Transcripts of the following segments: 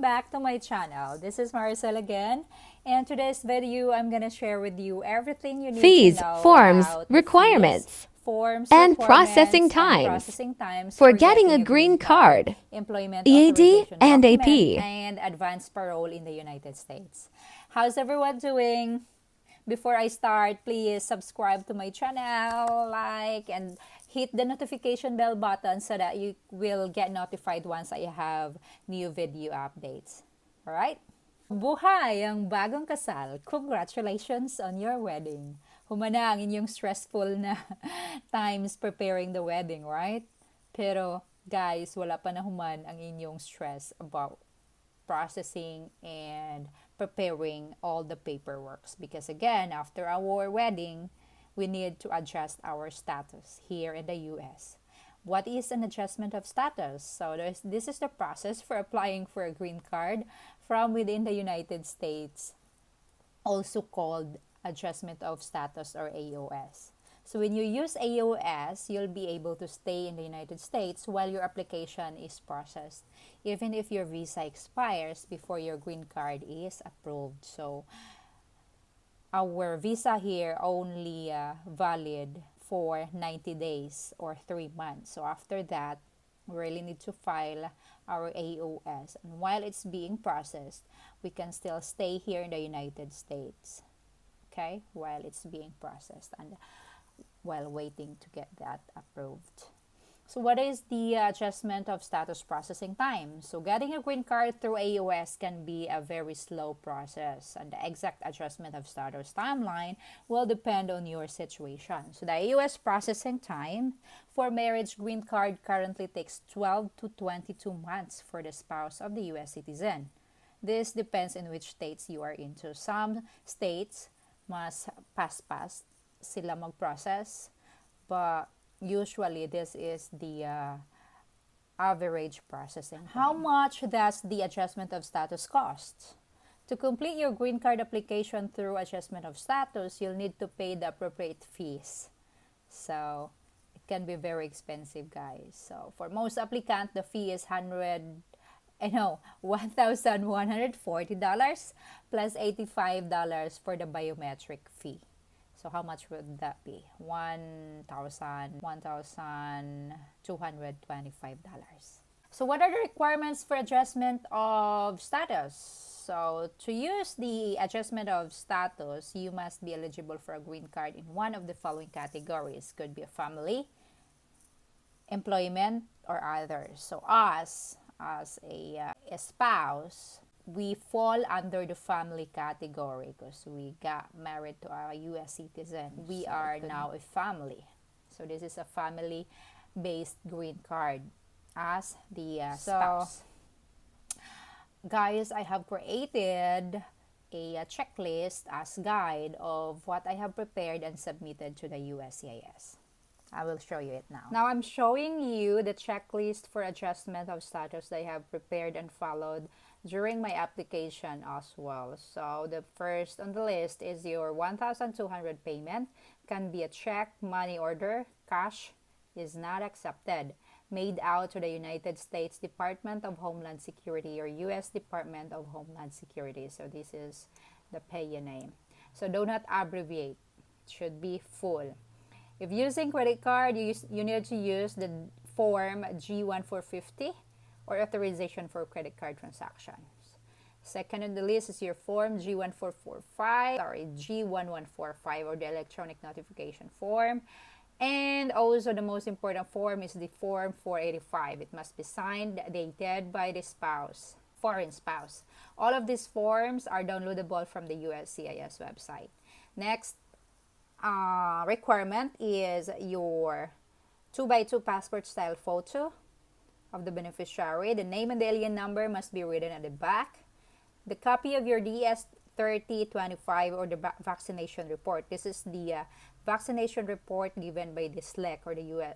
back to my channel. This is Maricel again, and today's video I'm gonna share with you everything you need to Fees, know forms, about the fees, requirements, forms, and requirements, and times processing times for for getting getting a a green green card, card, employment EAD, authorization and document, AP. and advance parole in the United States. How's everyone doing? Before I start, please subscribe to my channel, like, and hit the notification bell button so that you will get notified once I have new video updates. Alright? Buhay ang bagong kasal. Congratulations on your wedding. Humana ang inyong stressful na times preparing the wedding, right? Pero guys, wala pa na human ang inyong stress about processing and preparing all the paperworks, because again, after our wedding, we need to adjust our status here in the US. What is an adjustment of status? So this is the process for applying for a green card from within the United States, also called adjustment of status or AOS. So when you use AOS, you'll be able to stay in the United States while your application is processed, even if your visa expires before your green card is approved. So our visa here only valid for 90 days or 3 months. So after that, we really need to file our AOS. And while it's being processed, we can still stay here in the United States, okay, while it's being processed and while waiting to get that approved. So what is the adjustment of status processing time? So getting a green card through AOS can be a very slow process, and the exact adjustment of status timeline will depend on your situation. So the AOS processing time for marriage green card currently takes 12 to 22 months for the spouse of the US citizen. This depends in which states you are into. Some states mas fast sila mag-process, but usually this is the average processing time. How much does the adjustment of status cost? To complete your green card application through adjustment of status, you'll need to pay the appropriate fees. So it can be very expensive, guys. So for most applicants, the fee is $1,140 plus $85 for the biometric fee. So how much would that be? $1,225. So what are the requirements for adjustment of status? So to use the adjustment of status, you must be eligible for a green card in one of the following categories. Could be a family, employment, or others. So us, as a spouse, we fall under the family category because we got married to a US citizen. We are now a family. So this is a family-based green card as the spouse. Guys, I have created a checklist as guide of what I have prepared and submitted to the USCIS. I will show you it now. Now I'm showing you the checklist for adjustment of status that I have prepared and followed during my application as well. So the first on the list is your 1,200 payment. Can be a check, money order, cash is not accepted. Made out to the United States Department of Homeland Security or US Department of Homeland Security. So this is the payer name. So do not abbreviate. It should be full. If using credit card, you need to use the form G1450 or authorization for credit card transactions. Second on the list is your form G1145 or the electronic notification form. And also the most important form is the form 485. It must be signed, dated by the spouse, foreign spouse. All of these forms are downloadable from the USCIS website. Next requirement is your 2x2 passport style photo of the beneficiary. The name and the alien number must be written at the back. The copy of your DS-3025 or the vaccination report. This is the vaccination report given by the SLEC or the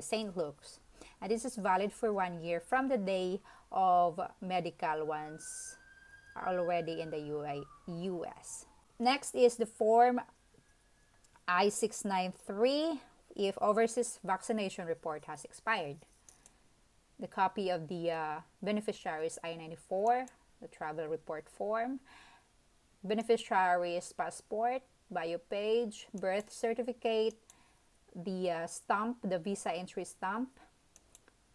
St. Luke's. And this is valid for 1 year from the day of medical ones already in the US. Next is the form I-693 if overseas vaccination report has expired. the copy of the beneficiary's I-94, the travel report form, beneficiary's passport, bio page, birth certificate, the stamp, the visa entry stamp,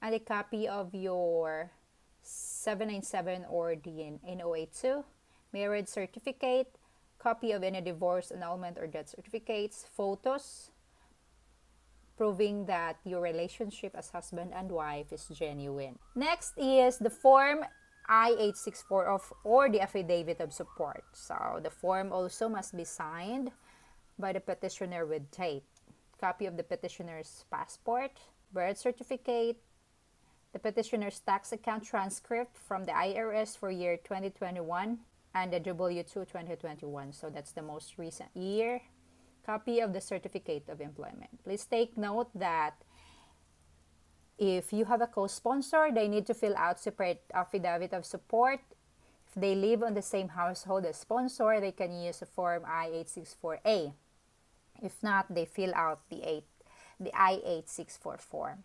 and a copy of your 797 or the N082, marriage certificate, copy of any divorce, annulment, or death certificates, photos proving that your relationship as husband and wife is genuine. Next is the form I-864 or the affidavit of support. So the form also must be signed by the petitioner with date. Copy of the petitioner's passport, birth certificate, the petitioner's tax account transcript from the IRS for year 2021, and the W-2 2021. So that's the most recent year. Copy of the certificate of employment. Please take note that if you have a co-sponsor, they need to fill out separate affidavit of support. If they live on the same household as sponsor, they can use a form I-864A. If not, they fill out the I-864 form.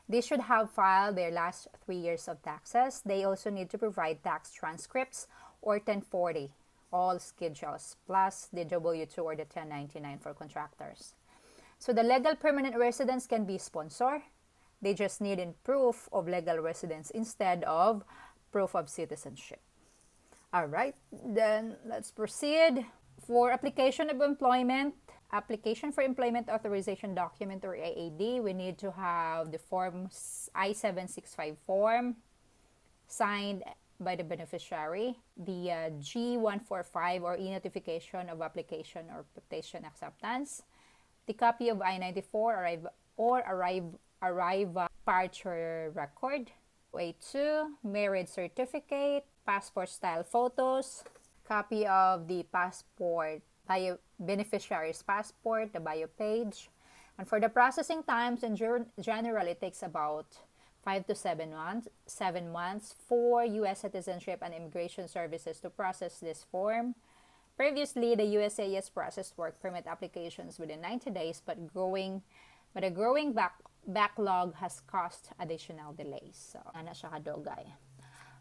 They should have filed their last 3 years of taxes. They also need to provide tax transcripts or 1040, all schedules, plus the W-2 or the 1099 for contractors. So the legal permanent residence can be sponsor. They just need proof of legal residence instead of proof of citizenship. All right, then let's proceed. For application of employment, application for employment authorization document or EAD, we need to have the form I-765 form signed by the beneficiary, the G-145 or e-notification of application or petition acceptance, the copy of I-94 arrival departure record, A2, marriage certificate, passport style photos, copy of the passport, beneficiary's passport, the bio page. And for the processing times, in general, it takes about 5 to 7 months for U.S. Citizenship and Immigration Services to process this form. Previously, the USCIS processed work permit applications within 90 days, but a growing backlog has caused additional delays.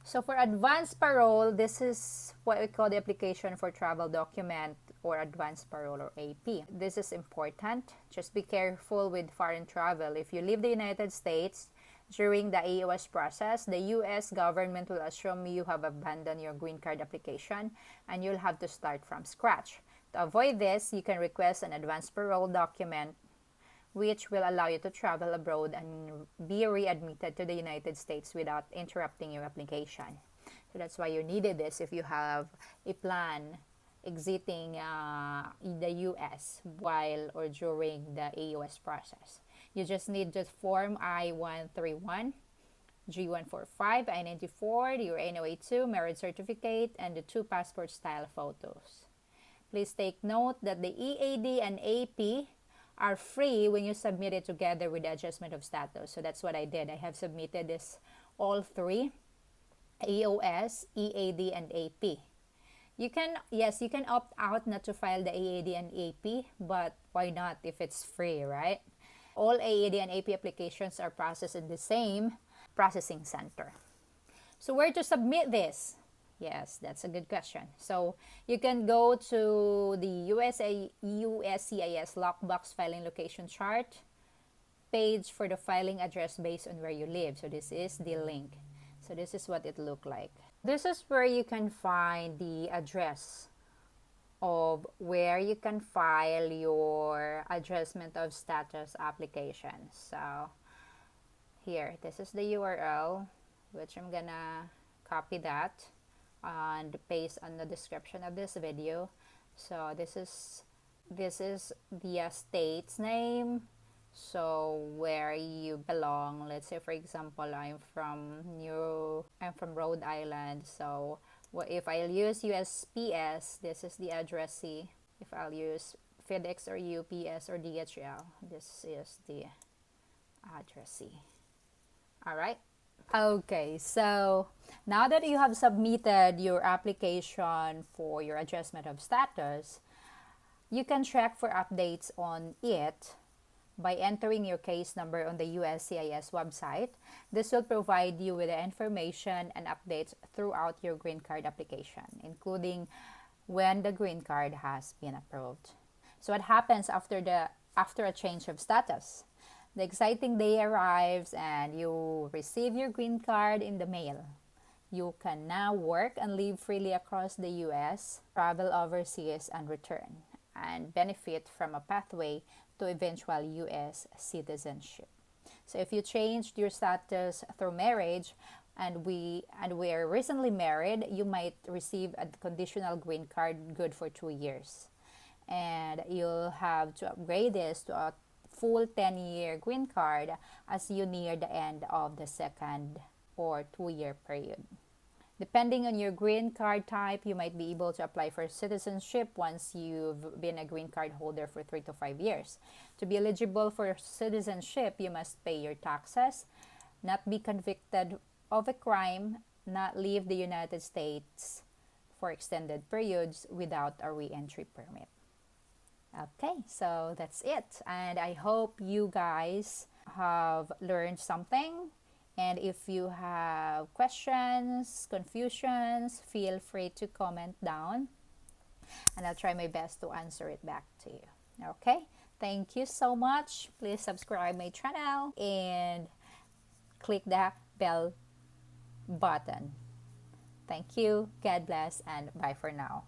So for advance parole, this is what we call the application for travel document or advance parole or AP. This is important. Just be careful with foreign travel. If you leave the United States during the AOS process, the U.S. government will assume you have abandoned your green card application and you'll have to start from scratch. To avoid this, you can request an advance parole document which will allow you to travel abroad and be readmitted to the United States without interrupting your application. So that's why you needed this if you have a plan exiting the U.S. while or during the AOS process. You just need the form I-131, G-145, I-94, your N082, marriage certificate, and the 2 passport style photos. Please take note that the EAD and AP are free when you submit it together with the adjustment of status. So that's what I did. I have submitted this all 3, AOS, EAD, and AP. You can opt out not to file the EAD and AP, but why not if it's free, right? All EAD and AP applications are processed in the same processing center. So where to submit this? Yes, that's a good question. So you can go to the USCIS lockbox filing location chart page for the filing address based on where you live. So this is the link. So this is what it looked like. This is where you can find the address of where you can file your adjustment of status application. So here, this is the URL, which I'm gonna copy that and paste on the description of this video. So this is the state's name, so where you belong. Let's say, for example, I'm from Rhode Island, so if I'll use USPS, this is the addressee. If I'll use FedEx or UPS or DHL, this is the addressee. All right. Okay, so now that you have submitted your application for your adjustment of status, you can check for updates on it by entering your case number on the USCIS website. This will provide you with the information and updates throughout your green card application, including when the green card has been approved. So what happens after a change of status? The exciting day arrives and you receive your green card in the mail. You can now work and live freely across the US, travel overseas and return, and benefit from a pathway to eventual US citizenship. So if you changed your status through marriage and we are recently married, you might receive a conditional green card good for 2 years. And you'll have to upgrade this to a full 10-year green card as you near the end of the second or 2-year period. Depending on your green card type, you might be able to apply for citizenship once you've been a green card holder for 3 to 5 years. To be eligible for citizenship, you must pay your taxes, not be convicted of a crime, not leave the United States for extended periods without a re-entry permit. Okay, so that's it. And I hope you guys have learned something. And if you have questions, confusions, feel free to comment down. And I'll try my best to answer it back to you. Okay, thank you so much. Please subscribe my channel and click the bell button. Thank you. God bless and bye for now.